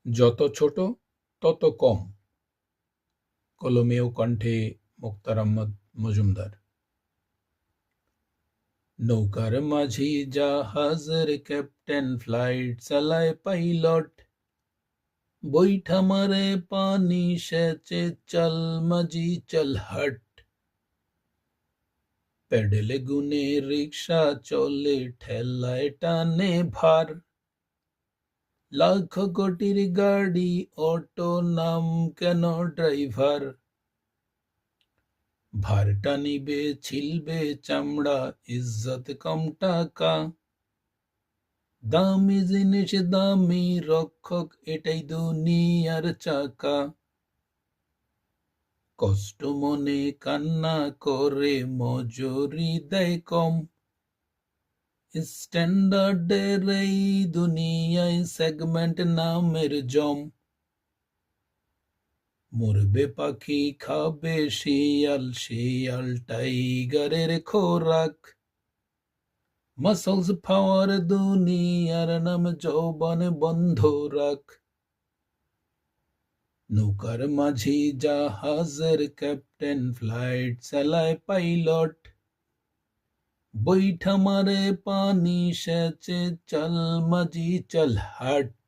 যত ছোট তত কম। কলমে ও কণ্ঠে মোক্তার আহমদ মজুমদার। নৌকার মাঝি জাহাজের ক্যাপ্টেন, ফ্লাইট চালায় পাইলট, বৈঠা মারে পানি সেচে, চল মাঝি চল হট। প্যাডেলে গুনে রিক্সা চলে, ঠেলায় টানে ভার, লাখ কোটির গাড়ি অটো, নাম কেন ড্রাইভার। ভার টানিবে ছিলবে চামড়া, ইজ্জত কম টাকা, দামি জিনিস দামি রক্ষক, এটাই দুনিয়ার চাকা। কষ্ট মনে কান্না করে, মজুরি দেয় কম, স্ট্যান্ডার্ডের এই দুনিয়ায় সেগমেন্ট নামের জম। মরবে পাখি খাবে শিয়াল, শিয়াল টাইগারের খোরাক, মাসলস পাওয়ার দুনিয়ার নাম যৌবন বন্ধ রাখ। নৌকার মাঝি জাহাজের ক্যাপ্টেন, ফ্লাইট চালায় পাইলট, বৈঠা মারে পানি সেচে, চল মাঝি চল হাট।